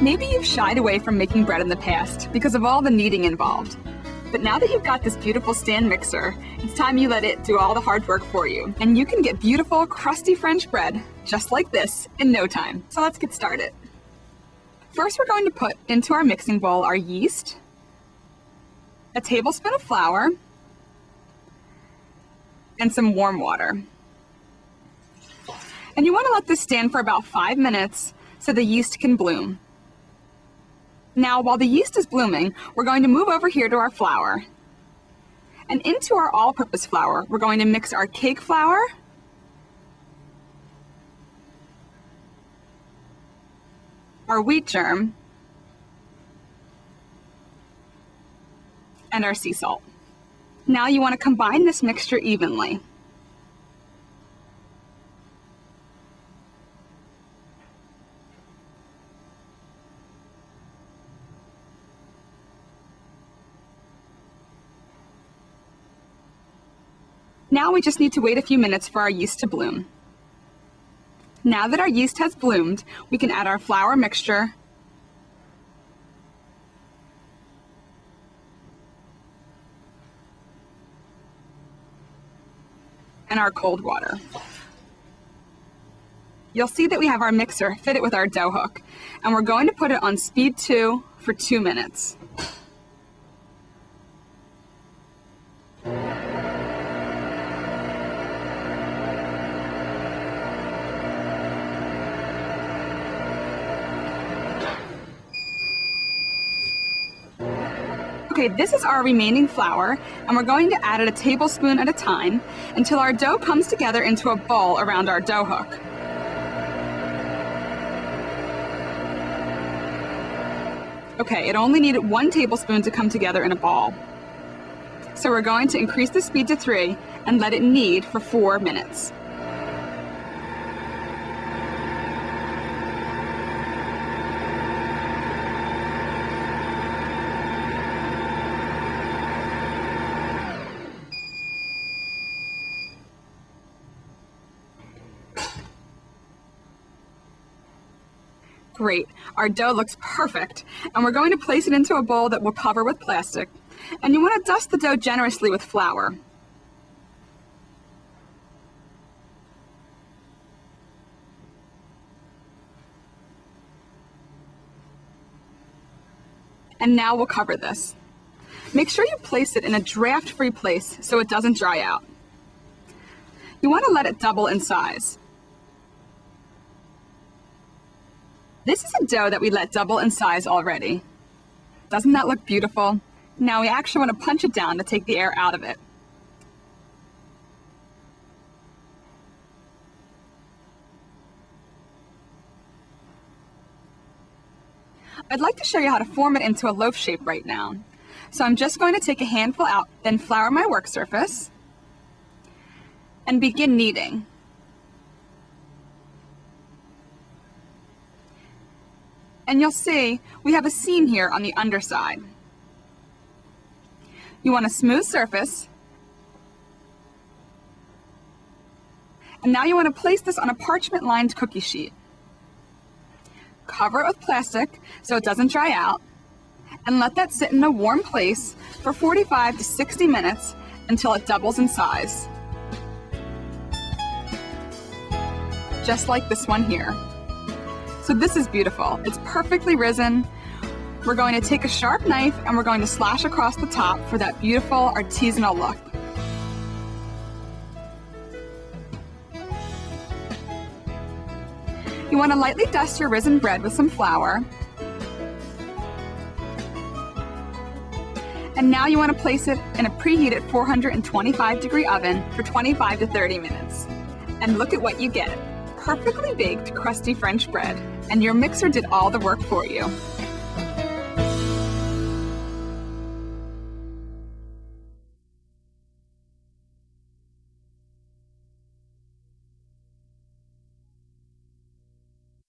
Maybe you've shied away from making bread in the past because of all the kneading involved. But now that you've got this beautiful stand mixer, it's time you let it do all the hard work for you. And you can get beautiful, crusty French bread, just like this, in no time. So let's get started. First, we're going to put into our mixing bowl our yeast, a tablespoon of flour, and some warm water. And you want to let this stand for about 5 minutes so the yeast can bloom. Now, while the yeast is blooming, we're going to move over here to our flour. And into our all-purpose flour, we're going to mix our cake flour, our wheat germ, and our sea salt. Now you want to combine this mixture evenly. Now we just need to wait a few minutes for our yeast to bloom. Now that our yeast has bloomed, we can add our flour mixture and our cold water. You'll see that we have our mixer fitted with our dough hook, and we're going to put it on speed 2 for 2 minutes. Okay, this is our remaining flour, and we're going to add it a tablespoon at a time until our dough comes together into a ball around our dough hook. Okay, it only needed 1 tablespoon to come together in a ball. So we're going to increase the speed to 3 and let it knead for 4 minutes. Great, our dough looks perfect, and we're going to place it into a bowl that we'll cover with plastic. And you want to dust the dough generously with flour. And now we'll cover this. Make sure you place it in a draft-free place so it doesn't dry out. You want to let it double in size. This is a dough that we let double in size already. Doesn't that look beautiful? Now we actually want to punch it down to take the air out of it. I'd like to show you how to form it into a loaf shape right now. So I'm just going to take a handful out, then flour my work surface, and begin kneading. And you'll see we have a seam here on the underside. You want a smooth surface. And now you want to place this on a parchment-lined cookie sheet. Cover it with plastic so it doesn't dry out, and let that sit in a warm place for 45 to 60 minutes until it doubles in size. Just like this one here. So this is beautiful. It's perfectly risen. We're going to take a sharp knife and we're going to slash across the top for that beautiful artisanal look. You want to lightly dust your risen bread with some flour. And now you want to place it in a preheated 425-degree oven for 25 to 30 minutes. And look at what you get. Perfectly baked, crusty French bread. And your mixer did all the work for you.